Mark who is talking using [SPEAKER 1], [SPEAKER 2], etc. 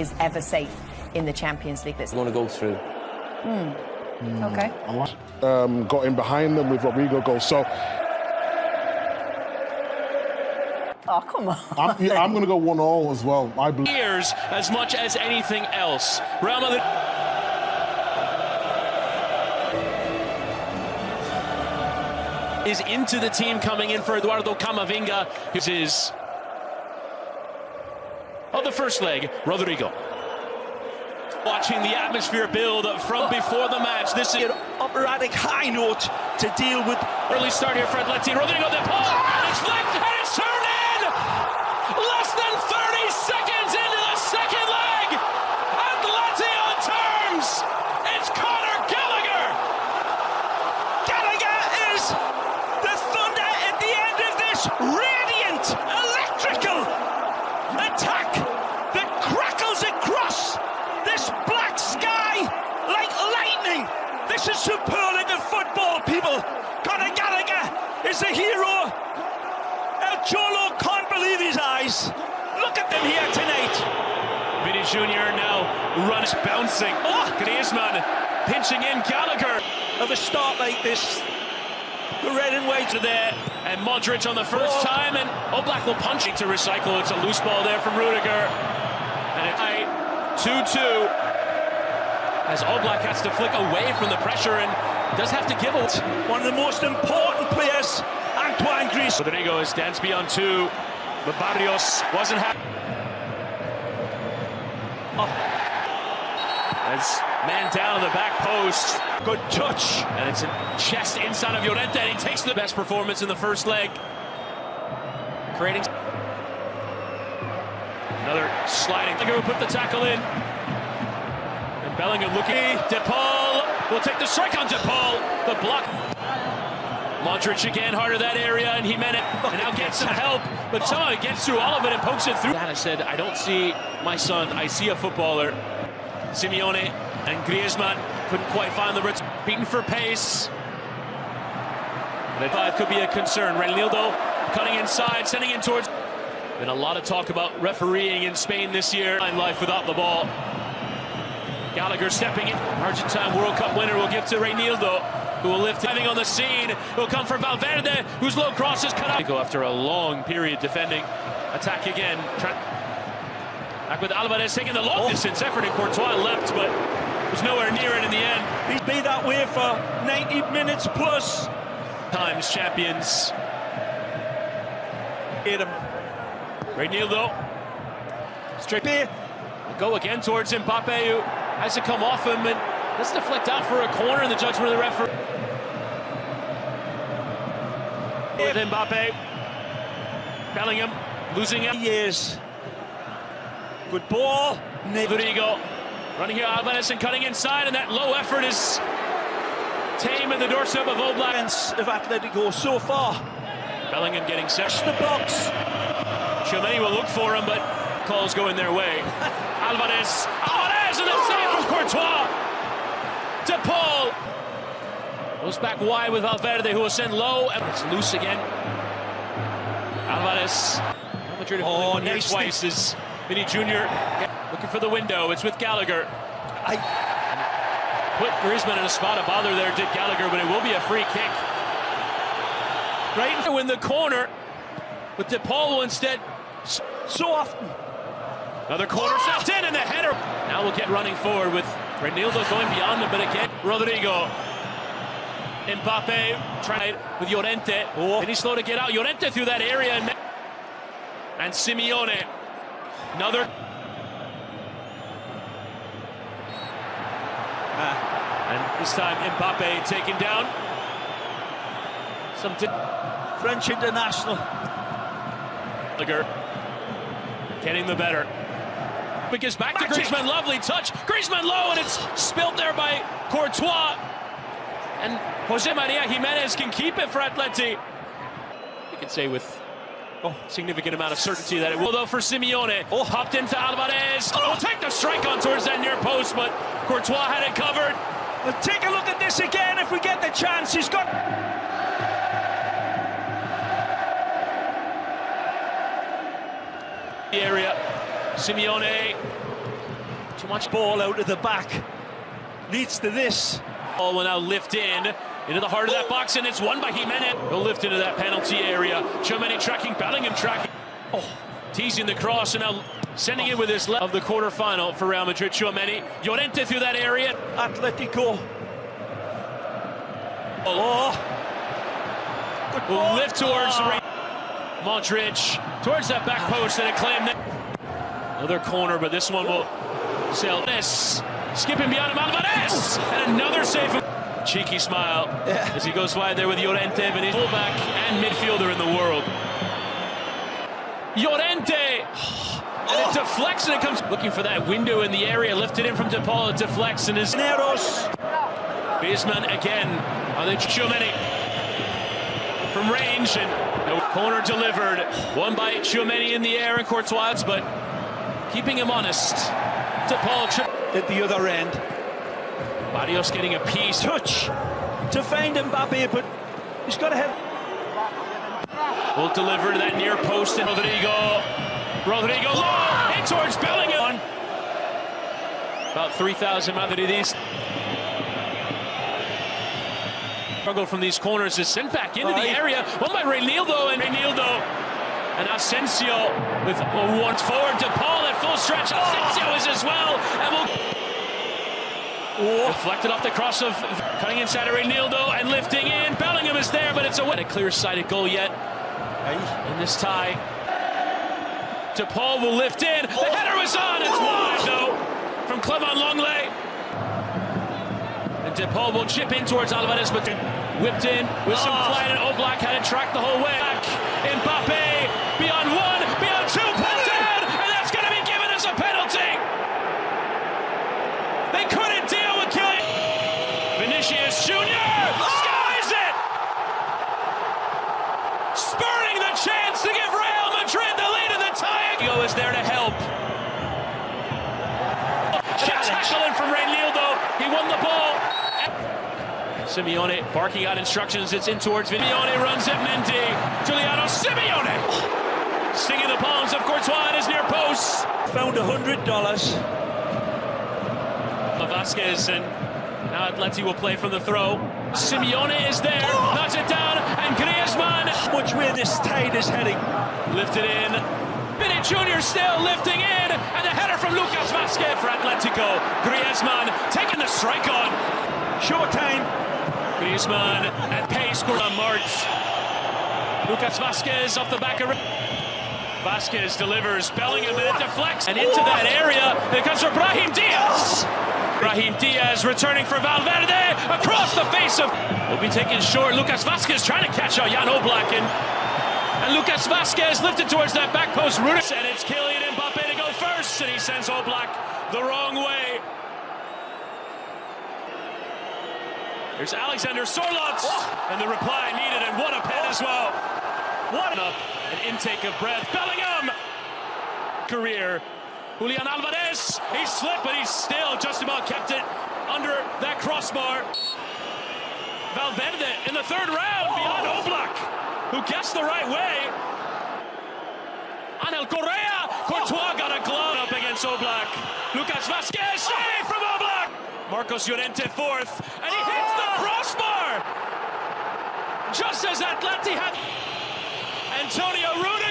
[SPEAKER 1] is ever safe in the Champions League.
[SPEAKER 2] I'm going to go through.
[SPEAKER 1] Okay.
[SPEAKER 3] Got in behind them with Rodrigo goal. So
[SPEAKER 1] Oh, come on.
[SPEAKER 3] I'm going to go 1-1 as well. I believe.
[SPEAKER 4] Years as much as anything else. Real Madrid is into the team coming in for Eduardo Camavinga. This is of the first leg, Rodrigo. Watching the atmosphere build from before the match. This is an operatic high note to deal with. Early start here for Atleti. Rodrigo de Paul, and it's flicked, and it's turned in! Less than 30 seconds into the second leg! Atleti on terms! It's Conor Gallagher! Gallagher is the thunder at the end of this radiant, electrical attack that crackles across this black sky like lightning. This is superlative football, people. Conor Gallagher is the hero. El Cholo can't believe his eyes. Look at them here tonight. Vinny Jr. now runs bouncing. Oh, Griezmann pinching in Gallagher. Of a start like this, the red and white are there. And Modric on the first time, and Oblak will punch it to recycle. It's a loose ball there from Rudiger. And it's 2-2. As Oblak has to flick away from the pressure and does have to give it. One of the most important players, Antoine Griezmann. Rodrigo is danced beyond two, but Barrios wasn't happy. As man down on the back post. Good touch. And it's a chest inside of Llorente, and he takes the best performance in the first leg. Creating another sliding. Who put the tackle in. And Bellingham looking. De Paul will take the strike on De Paul. The block. Modric again, hard at that area, and he meant it. And now gets some help, but somehow he gets through all of it and pokes it through. I said, I don't see my son, I see a footballer. Simeone and Griezmann couldn't quite find the roots. Beaten for pace. And 5 could be a concern. Reinildo cutting inside, sending in towards. Been a lot of talk about refereeing in Spain this year. In life without the ball. Gallagher stepping in. Argentine World Cup winner will give to Reinildo, who will lift having on the scene. Will come for Valverde, whose low cross is cut out. Go after a long period defending. Attack again. Back with Alvarez taking the long distance effort, and Courtois leapt, but was nowhere near it in the end. He's been that way for 90 minutes plus. Times champions. Hit him. Reinildo. Straight there. Go again towards Mbappe, who has to come off him and let's deflect out for a corner in the judgment of the referee. With Mbappe. Bellingham losing it. Years. Good ball. Rodrigo running here, Alvarez, and cutting inside, and that low effort is tame in the doorstep of Oblak. Of Atletico so far. Bellingham getting set. The box. Tchouameni will look for him, but calls going their way. Alvarez, and the save from Courtois. De Paul goes back wide with Valverde, who will send low, and it's loose again. Alvarez. Madrid nice twice is Vinny Jr. looking for the window. It's with Gallagher. Put Griezmann in a spot of bother there, did Gallagher, but it will be a free kick. Right in the corner, but De Paul will instead so often. Another corner shot in, and the header. Now we'll get running forward with Reinildo going beyond him, but again, Rodrigo. Mbappe tried with Llorente. And he's slow to get out. Llorente through that area. And Simeone. Another. And this time Mbappe taken down. Some French international. Getting the better. It gets back to Griezmann, lovely touch. Griezmann low, and it's spilled there by Courtois. And Jose Maria Jimenez can keep it for Atleti. You can say with significant amount of certainty that it will, though, for Simeone. Hopped into Alvarez. Will take the strike on towards that near post, but Courtois had it covered. We'll take a look at this again if we get the chance. He's got. The area. Simeone Too much ball out of the back. Leads to this.
[SPEAKER 2] Ball will now lift into the heart of that box, and it's won by Jimenez. He'll lift into that penalty area. Tchouaméni tracking, Bellingham tracking. Teasing the cross, and now sending it with his left of the quarterfinal for Real Madrid. Tchouaméni, Llorente through that area.
[SPEAKER 4] Atletico.
[SPEAKER 2] Will lift towards Modric, towards that back post, and a claim that. Another corner, but this one will sail this. Skipping beyond him, Alvarez! And another save. Cheeky smile as he goes wide there with Llorente, and his fullback and midfielder in the world. Llorente! And it deflects, and it comes looking for that window in the area, lifted in from De Paul, it deflects, and is
[SPEAKER 4] Neros.
[SPEAKER 2] Griezmann again on the Tchouaméni from range, and no corner delivered. Won by Tchouaméni in the air, and Courtois, but keeping him honest. De Paul
[SPEAKER 4] At the other end.
[SPEAKER 2] Barrios getting a piece.
[SPEAKER 4] Touch to find Mbappe, but he's got to have.
[SPEAKER 2] Will deliver to that near post, and Rodrigo low in towards Bellingham. About 3,000 Madridistas. Struggle from these corners is sent back into the area. Won by Reinildo, and Asensio with one forward. De Paul at full stretch. Asensio is as well, and will deflected off the cross of cutting inside of Reinildo and lifting in. Bellingham is there, but it's a clear-sighted goal yet in this tie. De Paul will lift in. The header was on. It's wide though from Clement Longley. And De Paul will chip in towards Alvarez, but whipped in with some flight, and Oblak had it tracked the whole way. Back, Mbappe beyond one, beyond two, pulled down, and that's going to be given as a penalty. They couldn't deal with killing Vinicius Jr. Skies it, spurning the chance to give Real Madrid the lead in the tie. He is there to help. Tackling from Reinildo. He won the ball. Simeone barking out instructions. It's in towards Simeone, runs it. Mendy, Giuliano Simeone stinging the palms of Courtois at his near post.
[SPEAKER 4] Found $100.
[SPEAKER 2] Vasquez, and now Atleti will play from the throw. Simeone is there, knocks it down, and Griezmann.
[SPEAKER 4] Which way this tide is heading?
[SPEAKER 2] Lifted in. Vinny Jr. still lifting in, and the header from Lucas Vasquez for Atletico. Griezmann taking the strike on.
[SPEAKER 4] Showtime.
[SPEAKER 2] Griezmann at pace, scored on March. Lucas Vasquez off the back of Vasquez delivers. Bellingham, and it deflects, and into that area it comes from Brahim Diaz. Brahim Diaz returning for Valverde across the face of. Will be taken short. Lucas Vasquez trying to catch out Jan Oblak, and Lucas Vasquez lifted towards that back post. And it's Kylian Mbappe to go first, and he sends Oblak the wrong way. There's Alexander Sorloth, and the reply needed, and what a pen as well. What an intake of breath. Bellingham! Career. Julian Alvarez, he slipped, but he's still just about kept it under that crossbar. Valverde in the third round beyond Oblak, who gets the right way. Angel Correa, Courtois got a glove up against Oblak. Lucas Vasquez, save from Oblak. Marcos Llorente fourth, and he hits the crossbar. Just as Atleti had Antonio Rudiger.